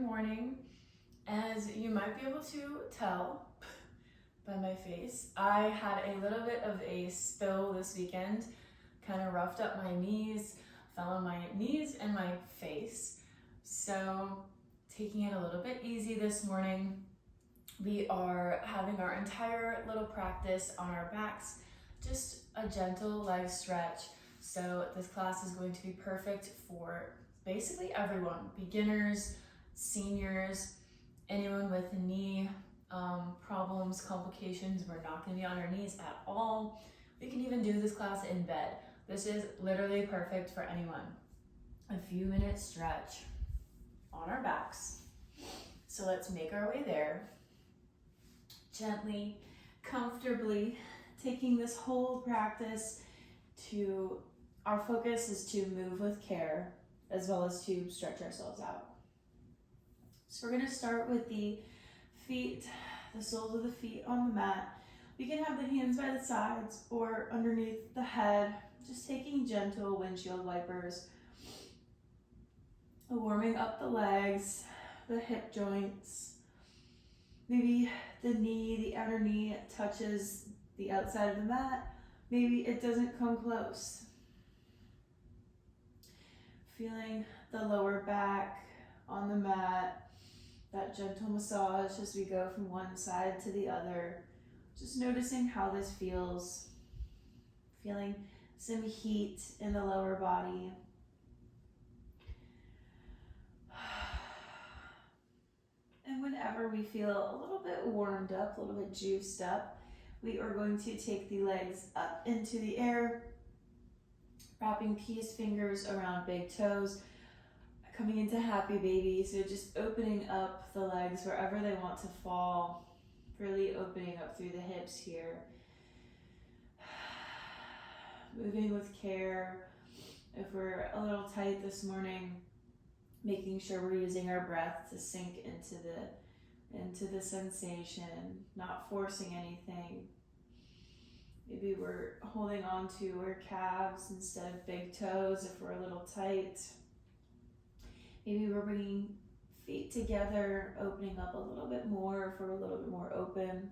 Good morning. As you might be able to tell by my face, I had a little bit of a spill this weekend, kind of roughed up my knees, fell on my knees and my face. So taking it a little bit easy this morning. We are having our entire little practice on our backs, just a gentle leg stretch. So this class is going to be perfect for basically everyone, beginners, seniors, anyone with knee problems, complications. We're not going to be on our knees at all. We can even do this class in bed. This is literally perfect for anyone. A few minute stretch on our backs. So let's make our way there. Gently, comfortably, taking this whole practice to, our focus is to move with care as well as to stretch ourselves out. So we're going to start with the feet, the soles of the feet on the mat. We can have the hands by the sides or underneath the head, just taking gentle windshield wipers, warming up the legs, the hip joints. Maybe the knee, the outer knee touches the outside of the mat. Maybe it doesn't come close. Feeling the lower back on the mat, that gentle massage as we go from one side to the other. Just noticing how this feels. Feeling some heat in the lower body. And whenever we feel a little bit warmed up, a little bit juiced up, we are going to take the legs up into the air, wrapping peace fingers around big toes, coming into happy baby. So just opening up the legs wherever they want to fall, really opening up through the hips here. Moving with care. If we're a little tight this morning, making sure we're using our breath to sink into the sensation, not forcing anything. Maybe we're holding on to our calves instead of big toes if we're a little tight. Maybe we're bringing feet together, opening up a little bit more if we're a little bit more open.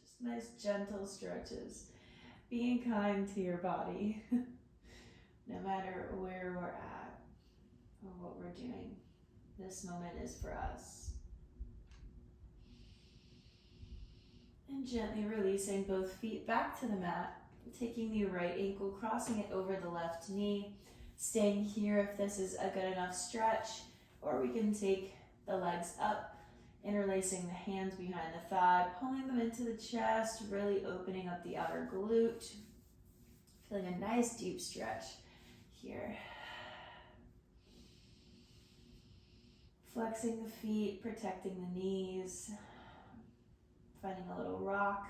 Just nice gentle stretches. Being kind to your body, no matter where we're at or what we're doing. This moment is for us. And gently releasing both feet back to the mat, taking the right ankle, crossing it over the left knee, staying here if this is a good enough stretch, or we can take the legs up, interlacing the hands behind the thigh, pulling them into the chest, really opening up the outer glute. Feeling a nice deep stretch here. Flexing the feet, protecting the knees. Finding a little rock,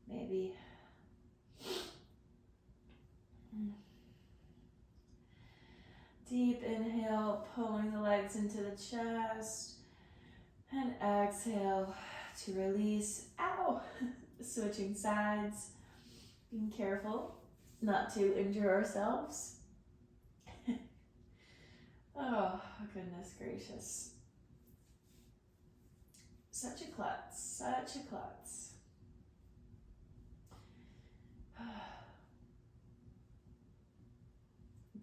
maybe. Deep inhale, pulling the legs into the chest. And exhale to release. Ow! Switching sides. Being careful not to injure ourselves. Oh, goodness gracious. Such a klutz, such a klutz.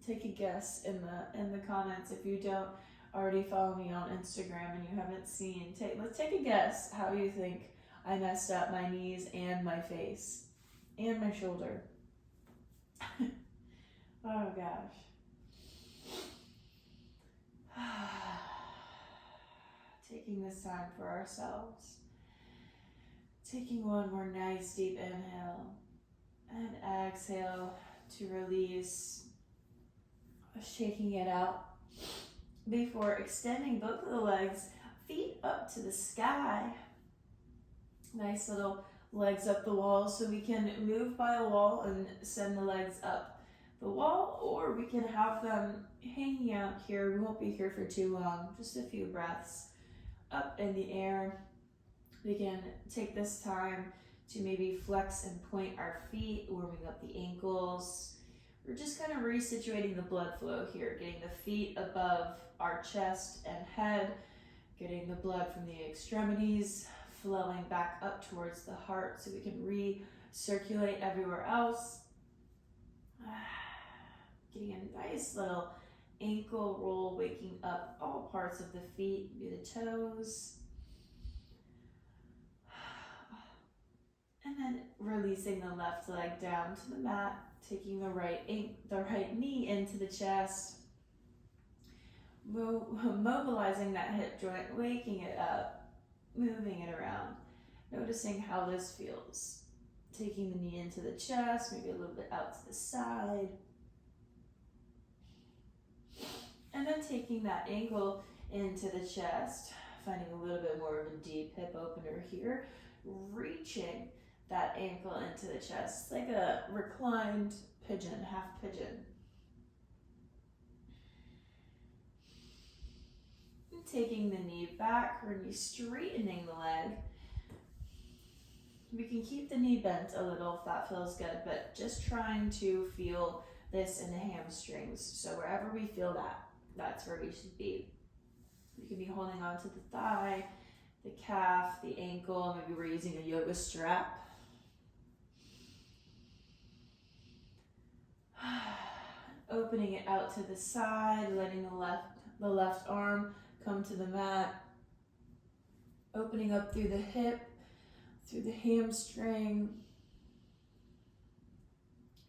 Take a guess in the comments if you don't already follow me on Instagram and you haven't seen. Let's take a guess how you think I messed up my knees and my face and my shoulder. Oh gosh. Taking this time for ourselves. Taking one more nice deep inhale and exhale to release. Shaking it out before extending both of the legs, feet up to the sky. Nice little legs up the wall, so we can move by a wall and send the legs up the wall, or we can have them hanging out here. We won't be here for too long, just a few breaths up in the air. We can take this time to maybe flex and point our feet, warming up the ankles. We're just kind of resituating the blood flow here, getting the feet above our chest and head, getting the blood from the extremities flowing back up towards the heart so we can recirculate everywhere else. Getting a nice little ankle roll, waking up all parts of the feet, maybe the toes. And then releasing the left leg down to the mat, taking the right knee into the chest, mobilizing that hip joint, waking it up, moving it around, noticing how this feels. Taking the knee into the chest, maybe a little bit out to the side. And then taking that ankle into the chest, finding a little bit more of a deep hip opener here, reaching that ankle into the chest, like a reclined pigeon, half pigeon. And taking the knee back, we're going to be straightening the leg. We can keep the knee bent a little if that feels good, but just trying to feel this in the hamstrings. So wherever we feel that, that's where we should be. You can be holding on to the thigh, the calf, the ankle. Maybe we're using a yoga strap. Opening it out to the side, letting the left arm come to the mat. Opening up through the hip, through the hamstring.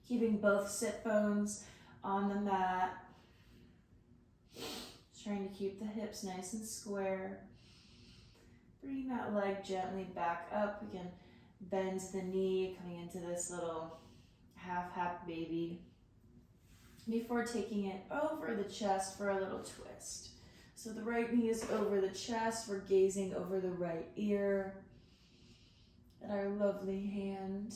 Keeping both sit bones on the mat. Trying to keep the hips nice and square. Bring that leg gently back up. Again, bend the knee, coming into this little half baby. Before taking it over the chest for a little twist. So the right knee is over the chest. We're gazing over the right ear at our lovely hand.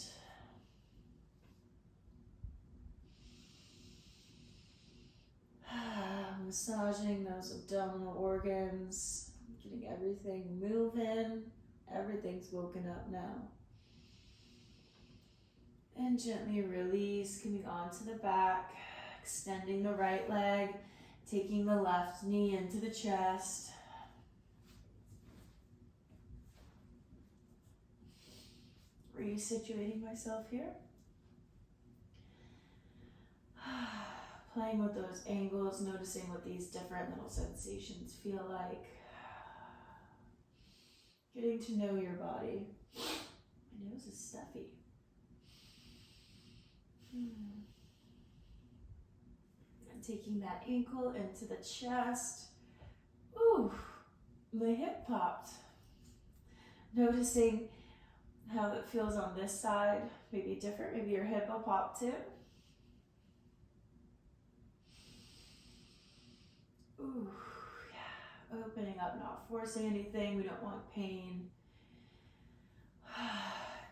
Massaging those abdominal organs, getting everything moving. Everything's woken up now. And gently release, coming onto the back, extending the right leg, taking the left knee into the chest. Resituating myself here. Playing with those angles, noticing what these different little sensations feel like. Getting to know your body. My nose is stuffy. And taking that ankle into the chest. Ooh, my hip popped. Noticing how it feels on this side. Maybe different, maybe your hip will pop too. Ooh, yeah. Opening up, not forcing anything. We don't want pain.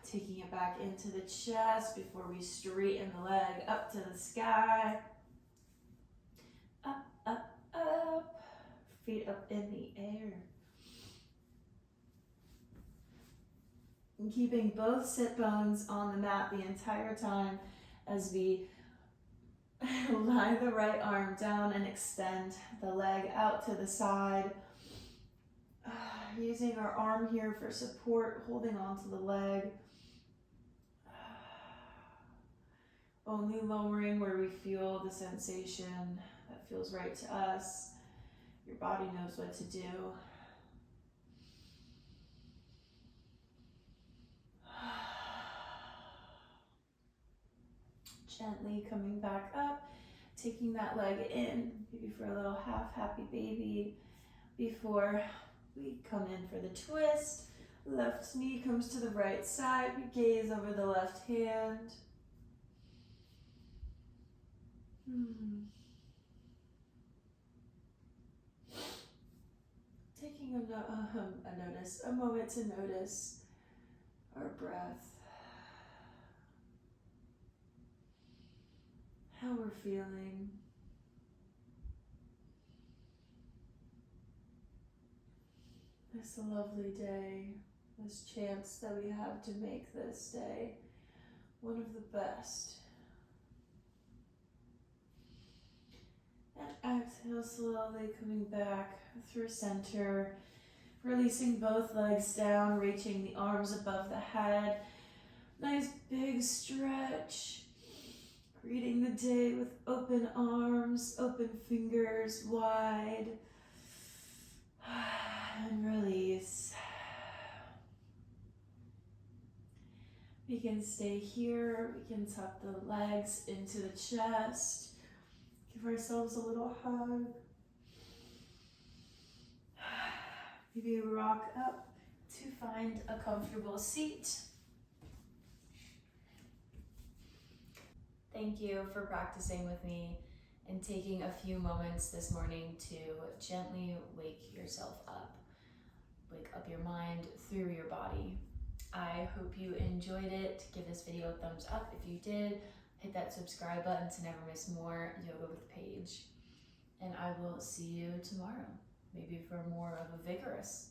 Taking it back into the chest before we straighten the leg up to the sky. Up, up, up. Feet up in the air. And keeping both sit bones on the mat the entire time as we lie the right arm down and extend the leg out to the side. Using our arm here for support, holding onto the leg. Only lowering where we feel the sensation that feels right to us. Your body knows what to do. Gently coming back up, taking that leg in, maybe for a little half happy baby before we come in for the twist. Left knee comes to the right side, we gaze over the left hand. Taking a moment to notice our breath. How we're feeling. It's a lovely day. This chance that we have to make this day one of the best. Exhale, slowly coming back through center. Releasing both legs down, reaching the arms above the head. Nice big stretch. Greeting the day with open arms, open fingers, wide. And release. We can stay here. We can tuck the legs into the chest. Give ourselves a little hug. Maybe rock up to find a comfortable seat. Thank you for practicing with me and taking a few moments this morning to gently wake yourself up. Wake up your mind through your body. I hope you enjoyed it. Give this video a thumbs up if you did. Hit that subscribe button to never miss more Yoga with Paige. And I will see you tomorrow, maybe for more of a vigorous